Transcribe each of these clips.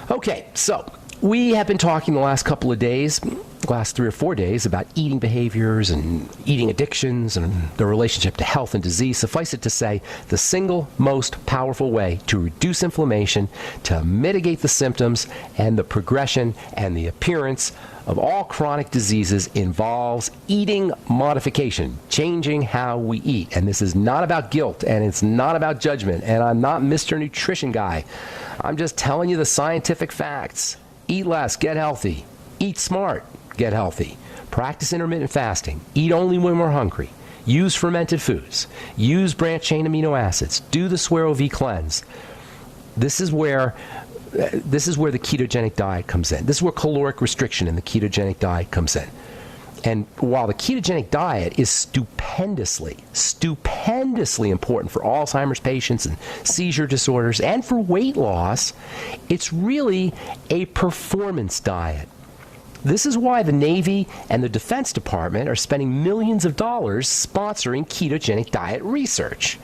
Okay, so we have been talking the last couple of days, last 3 or 4 days, about eating behaviors and eating addictions and the relationship to health and disease. Suffice it to say, the single most powerful way to reduce inflammation, to mitigate the symptoms and the progression and the appearance of all chronic diseases involves eating modification, changing how we eat. And this is not about guilt, and it's not about judgment, and I'm not Mr. Nutrition Guy. I'm just telling you the scientific facts. Eat less, get healthy. Eat smart, get healthy. Practice intermittent fasting. Eat only when we're hungry. Use fermented foods. Use branched-chain amino acids. Do the Suero V cleanse. This is where the ketogenic diet comes in. This is where caloric restriction in the ketogenic diet comes in. And while the ketogenic diet is stupendously important for Alzheimer's patients and seizure disorders and for weight loss, it's really a performance diet. This is why the Navy and the Defense Department are spending millions of dollars sponsoring ketogenic diet research.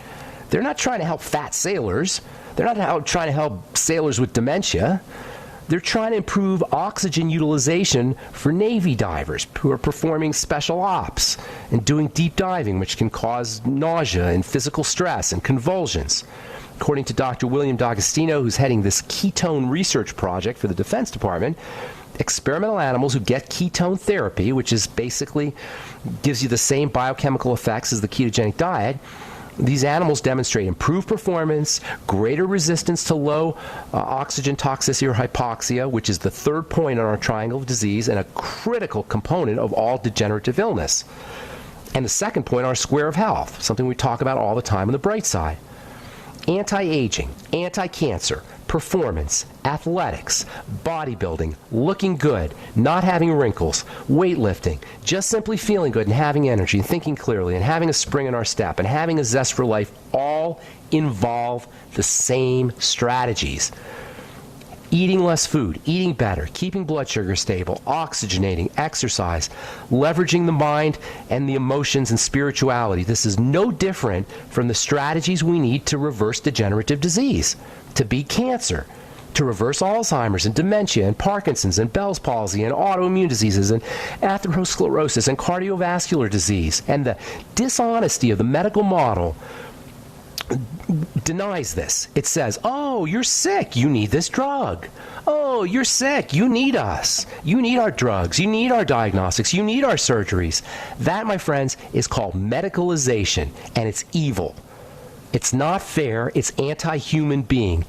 They're not trying to help fat sailors. They're not trying to help sailors with dementia. They're trying to improve oxygen utilization for Navy divers who are performing special ops and doing deep diving, which can cause nausea and physical stress and convulsions. According to Dr. William D'Agostino, who's heading this ketone research project for the Defense Department, experimental animals who get ketone therapy, which is basically gives you the same biochemical effects as the ketogenic diet, these animals demonstrate improved performance, greater resistance to low oxygen toxicity or hypoxia, which is the third point on our triangle of disease and a critical component of all degenerative illness. And the second point, our square of health, something we talk about all the time on the bright side. Anti-aging, anti-cancer, performance, athletics, bodybuilding, looking good, not having wrinkles, weightlifting, just simply feeling good and having energy and thinking clearly and having a spring in our step and having a zest for life all involve the same strategies. Eating less food, eating better, keeping blood sugar stable, oxygenating, exercise, leveraging the mind and the emotions and spirituality. This is no different from the strategies we need to reverse degenerative disease, to beat cancer, to reverse Alzheimer's and dementia and Parkinson's and Bell's palsy and autoimmune diseases and atherosclerosis and cardiovascular disease. And the dishonesty of the medical model denies this. It says, oh, you're sick, you need this drug. Oh, you're sick, you need us. You need our drugs, you need our diagnostics, you need our surgeries. That, my friends, is called medicalization, and it's evil. It's not fair. It's anti-human being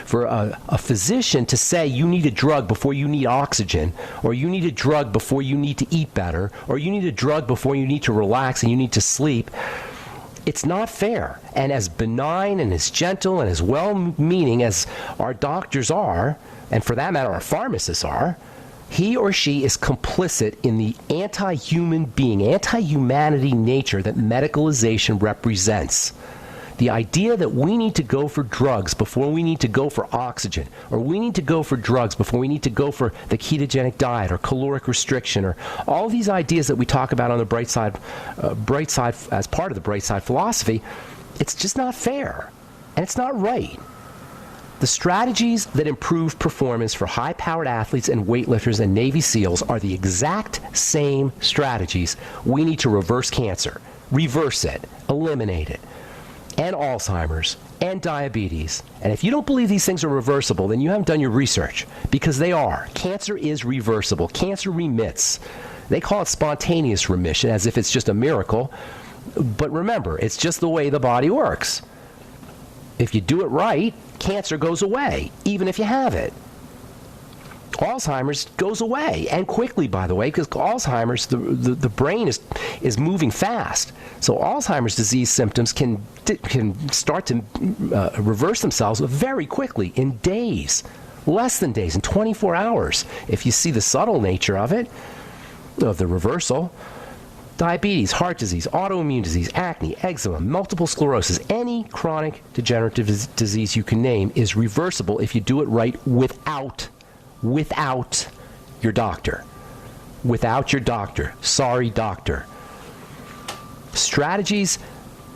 for a physician to say you need a drug before you need oxygen, or you need a drug before you need to eat better, or you need a drug before you need to relax and you need to sleep. It's not fair. And as benign and as gentle and as well-meaning as our doctors are, and for that matter our pharmacists are, he or she is complicit in the anti-human being, anti-humanity nature that medicalization represents. The idea that we need to go for drugs before we need to go for oxygen, or we need to go for drugs before we need to go for the ketogenic diet or caloric restriction, or all these ideas that we talk about on the bright side as part of the bright side philosophy, it's just not fair, and it's not right. The strategies that improve performance for high-powered athletes and weightlifters and Navy SEALs are the exact same strategies we need to reverse cancer, reverse it, eliminate it, and Alzheimer's, and diabetes. And if you don't believe these things are reversible, then you haven't done your research, because they are. Cancer is reversible. Cancer remits. They call it spontaneous remission, as if it's just a miracle. But remember, it's just the way the body works. If you do it right, cancer goes away, even if you have it. Alzheimer's goes away, and quickly, by the way, because Alzheimer's, the brain is moving fast. So Alzheimer's disease symptoms can start to reverse themselves very quickly, in days, less than days, in 24 hours, if you see the subtle nature of it, of the reversal. Diabetes, heart disease, autoimmune disease, acne, eczema, multiple sclerosis, any chronic degenerative disease you can name is reversible if you do it right without your doctor. Without your doctor. Sorry, doctor. Strategies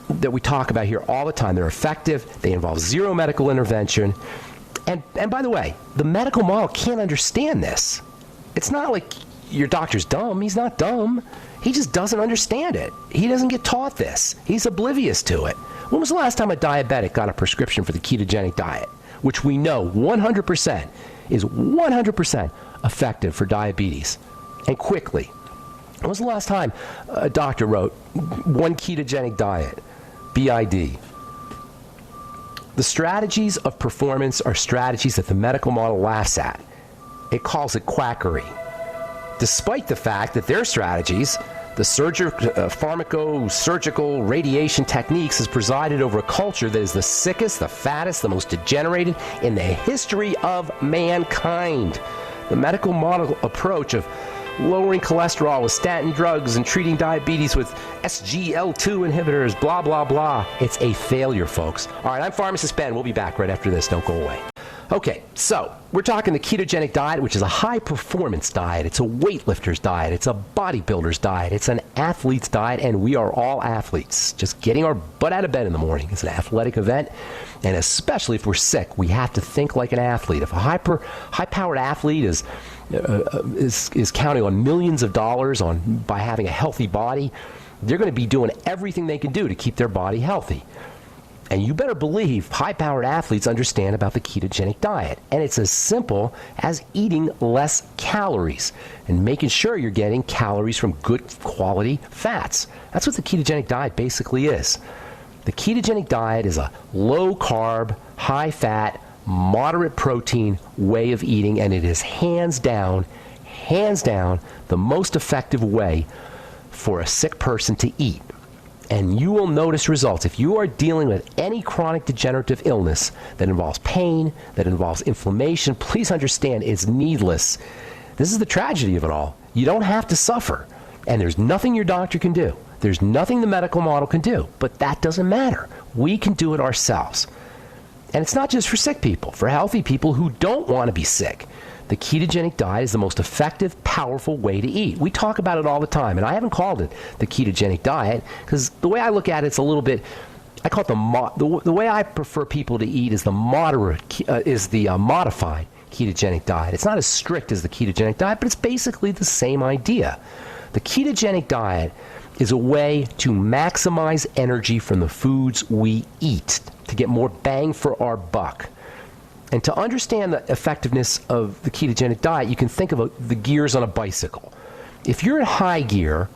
that we talk about here all the time, they're effective, they involve zero medical intervention, And by the way, the medical model can't understand this. It's not like your doctor's dumb. He's not dumb. He just doesn't understand it. He doesn't get taught this. He's oblivious to it. When was the last time a diabetic got a prescription for the ketogenic diet, which we know 100% is 100% effective for diabetes, and quickly? When was the last time a doctor wrote one ketogenic diet, BID? The strategies of performance are strategies that the medical model laughs at. It calls it quackery, despite the fact that their strategies, the pharmaco-surgical radiation techniques, has presided over a culture that is the sickest, the fattest, the most degenerated in the history of mankind. The medical model approach of lowering cholesterol with statin drugs and treating diabetes with SGLT2 inhibitors, blah, blah, blah. It's a failure, folks. All right, I'm Pharmacist Ben. We'll be back right after this. Don't go away. Okay, so we're talking the ketogenic diet, which is a high-performance diet. It's a weightlifter's diet. It's a bodybuilder's diet. It's an athlete's diet, and we are all athletes. Just getting our butt out of bed in the morning is an athletic event, and especially if we're sick, we have to think like an athlete. If a high-powered athlete is counting on millions of dollars by having a healthy body, they're going to be doing everything they can do to keep their body healthy. And you better believe high-powered athletes understand about the ketogenic diet. And it's as simple as eating less calories and making sure you're getting calories from good quality fats. That's what the ketogenic diet basically is. The ketogenic diet is a low-carb, high-fat, moderate protein way of eating, and it is hands down, the most effective way for a sick person to eat. And you will notice results. If you are dealing with any chronic degenerative illness that involves pain, that involves inflammation, please understand it's needless. This is the tragedy of it all. You don't have to suffer. And there's nothing your doctor can do. There's nothing the medical model can do. But that doesn't matter. We can do it ourselves. And it's not just for sick people, for healthy people who don't want to be sick. The ketogenic diet is the most effective, powerful way to eat. We talk about it all the time, and I haven't called it the ketogenic diet because the way I look at it, it's a little bit, I call it the way I prefer people to eat is the modified ketogenic diet. It's not as strict as the ketogenic diet, but it's basically the same idea. The ketogenic diet is a way to maximize energy from the foods we eat to get more bang for our buck. And to understand the effectiveness of the ketogenic diet, you can think about the gears on a bicycle. If you're in high gear,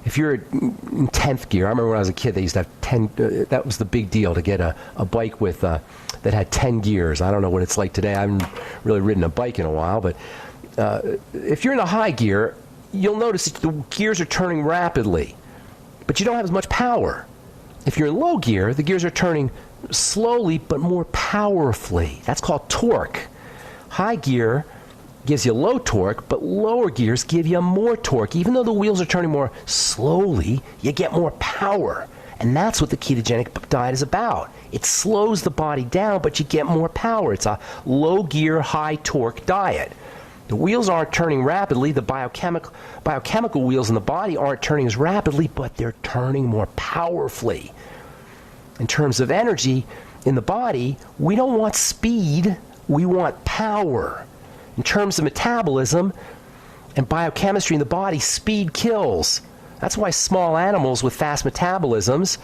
if you're in 10th gear, I remember when I was a kid, they used to have 10, that was the big deal to get a bike with that had 10 gears. I don't know what it's like today. I haven't really ridden a bike in a while, but if you're in a high gear, you'll notice that the gears are turning rapidly, but you don't have as much power. If you're in low gear, the gears are turning slowly but more powerfully. That's called torque. High gear gives you low torque, but lower gears give you more torque. Even though the wheels are turning more slowly, you get more power. And that's what the ketogenic diet is about. It slows the body down, but you get more power. It's a low gear, high torque diet. The wheels aren't turning rapidly. The biochemical wheels in the body aren't turning as rapidly, but they're turning more powerfully. In terms of energy in the body, we don't want speed, we want power. In terms of metabolism and biochemistry in the body, speed kills. That's why small animals with fast metabolisms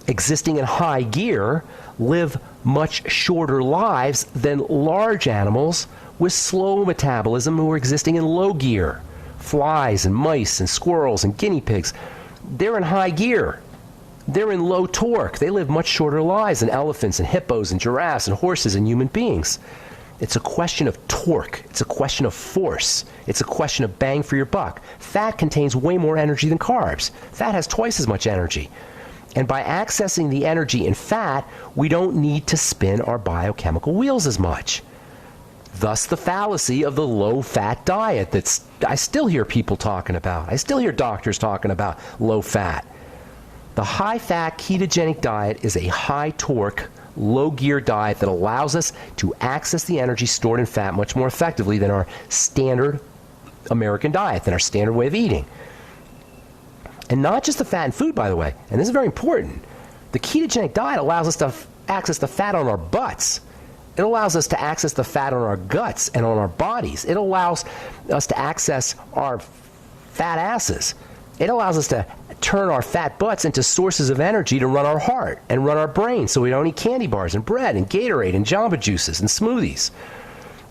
existing in high gear live much shorter lives than large animals with slow metabolism who are existing in low gear. Flies and mice and squirrels and guinea pigs, they're in high gear. They're in low torque. They live much shorter lives than elephants and hippos and giraffes and horses and human beings. It's a question of torque. It's a question of force. It's a question of bang for your buck. Fat contains way more energy than carbs. Fat has twice as much energy. And by accessing the energy in fat, we don't need to spin our biochemical wheels as much. Thus the fallacy of the low-fat diet that I still hear people talking about. I still hear doctors talking about low-fat. The high-fat ketogenic diet is a high-torque, low-gear diet that allows us to access the energy stored in fat much more effectively than our standard American diet, than our standard way of eating. And not just the fat in food, by the way, and this is very important. The ketogenic diet allows us to access the fat on our butts. It allows us to access the fat on our guts and on our bodies. It allows us to access our fat asses. It allows us to turn our fat butts into sources of energy to run our heart and run our brain so we don't eat candy bars and bread and Gatorade and Jamba juices and smoothies.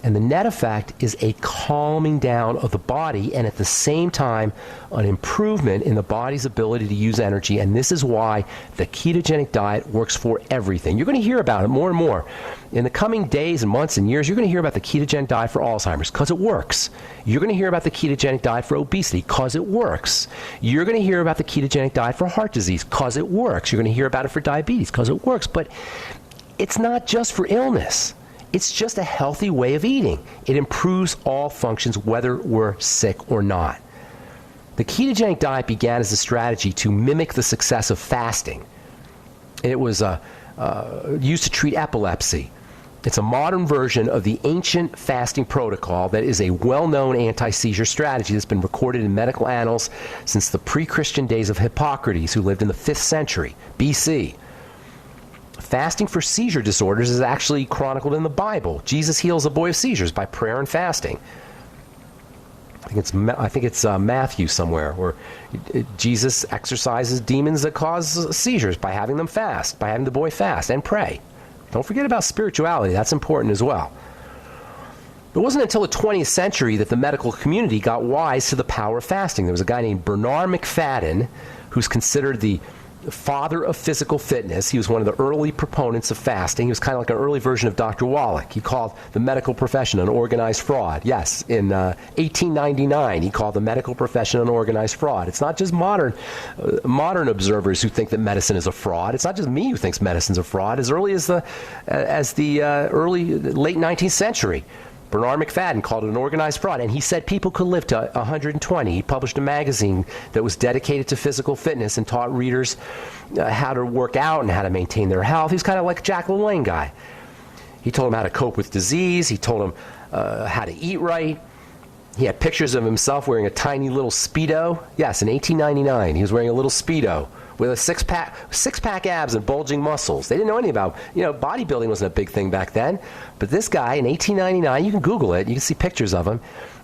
And the net effect is a calming down of the body and at the same time an improvement in the body's ability to use energy. And this is why the ketogenic diet works for everything. You're going to hear about it more and more. In the coming days and months and years, you're going to hear about the ketogenic diet for Alzheimer's because it works. You're going to hear about the ketogenic diet for obesity because it works. You're going to hear about the ketogenic diet for heart disease because it works. You're going to hear about it for diabetes because it works. But it's not just for illness. It's just a healthy way of eating. It improves all functions whether we're sick or not. The ketogenic diet began as a strategy to mimic the success of fasting. It was used to treat epilepsy. It's a modern version of the ancient fasting protocol that is a well-known anti-seizure strategy that's been recorded in medical annals since the pre-Christian days of Hippocrates, who lived in the 5th century BC. Fasting for seizure disorders is actually chronicled in the Bible. Jesus heals a boy of seizures by prayer and fasting. I think it's Matthew somewhere, where Jesus exorcises demons that cause seizures by having them fast, by having the boy fast and pray. Don't forget about spirituality. That's important as well. It wasn't until the 20th century that the medical community got wise to the power of fasting. There was a guy named Bernard McFadden, who's considered the father of physical fitness. He was one of the early proponents of fasting. He was kind of like an early version of Dr. Wallach. He called the medical profession an organized fraud. Yes, in 1899, he called the medical profession an organized fraud. It's not just modern observers who think that medicine is a fraud. It's not just me who thinks medicine's a fraud. As early as the late 19th century, Bernard McFadden called it an organized fraud, and he said people could live to 120. He published a magazine that was dedicated to physical fitness and taught readers how to work out and how to maintain their health. He was kind of like a Jack LaLanne guy. He told them how to cope with disease. He told them how to eat right. He had pictures of himself wearing a tiny little Speedo. Yes, in 1899, he was wearing a little Speedo with a six-pack abs and bulging muscles. They didn't know anything about, bodybuilding wasn't a big thing back then. But this guy in 1899, you can Google it, you can see pictures of him,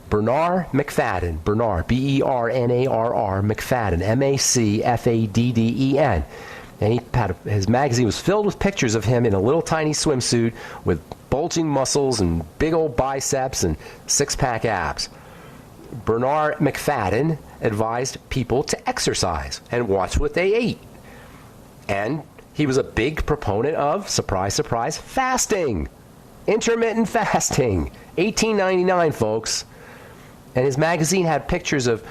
Bernard McFadden, Bernard, B-E-R-N-A-R-R, McFadden, M-A-C-F-A-D-D-E-N. And his magazine was filled with pictures of him in a little tiny swimsuit with bulging muscles and big old biceps and six-pack abs. Bernard McFadden advised people to exercise and watch what they ate. And he was a big proponent of, surprise, surprise, fasting. Intermittent fasting. 1899, folks. And his magazine had pictures of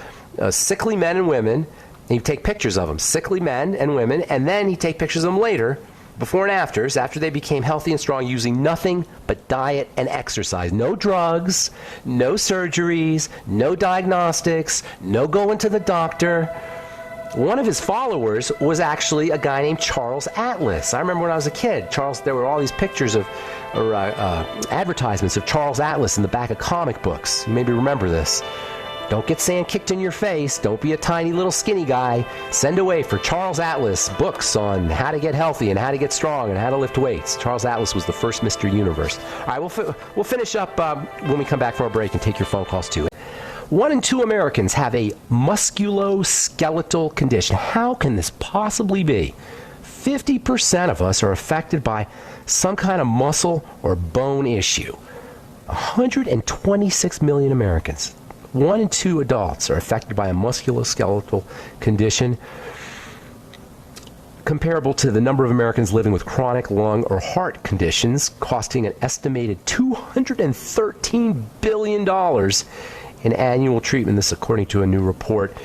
sickly men and women. And he'd take pictures of them, sickly men and women, and then he'd take pictures of them later, before and afters, after they became healthy and strong, using nothing but diet and exercise. No drugs, no surgeries, no diagnostics, no going to the doctor. One of his followers was actually a guy named Charles Atlas. I remember when I was a kid, there were all these pictures of, advertisements of Charles Atlas in the back of comic books. You maybe remember this. Don't get sand kicked in your face. Don't be a tiny little skinny guy. Send away for Charles Atlas books on how to get healthy and how to get strong and how to lift weights. Charles Atlas was the first Mr. Universe. All right, we'll finish up when we come back from our break and take your phone calls too. 1 in 2 Americans have a musculoskeletal condition. How can this possibly be? 50% of us are affected by some kind of muscle or bone issue. 126 million Americans. 1 in 2 adults are affected by a musculoskeletal condition, comparable to the number of Americans living with chronic lung or heart conditions, costing an estimated $213 billion in annual treatment. This according to a new report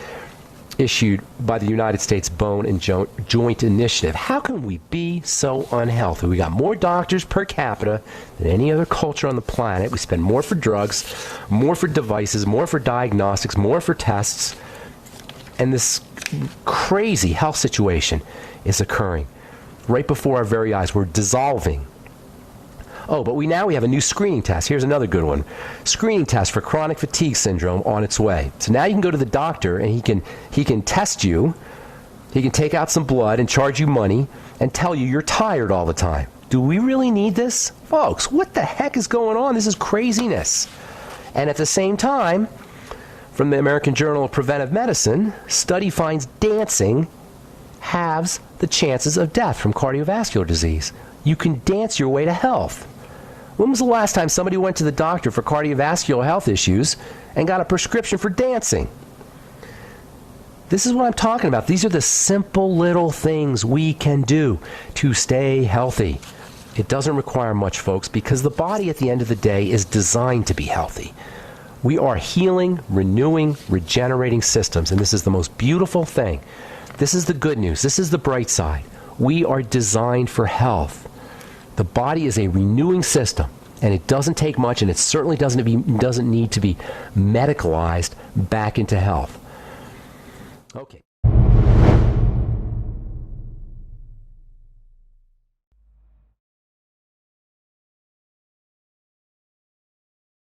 issued by the United States Bone and Joint Initiative. How can we be so unhealthy? We got more doctors per capita than any other culture on the planet. We spend more for drugs, more for devices, more for diagnostics, more for tests. And this crazy health situation is occurring right before our very eyes. We're dissolving. Oh, but we have a new screening test. Here's another good one. Screening test for chronic fatigue syndrome on its way. So now you can go to the doctor and he can test you. He can take out some blood and charge you money and tell you you're tired all the time. Do we really need this? Folks, what the heck is going on? This is craziness. And at the same time, from the American Journal of Preventive Medicine, study finds dancing halves the chances of death from cardiovascular disease. You can dance your way to health. When was the last time somebody went to the doctor for cardiovascular health issues and got a prescription for dancing? This is what I'm talking about. These are the simple little things we can do to stay healthy. It doesn't require much, folks, because the body at the end of the day is designed to be healthy. We are healing, renewing, regenerating systems, and this is the most beautiful thing. This is the good news. This is the bright side. We are designed for health. The body is a renewing system, and it doesn't take much, and it certainly doesn't need to be medicalized back into health. Okay.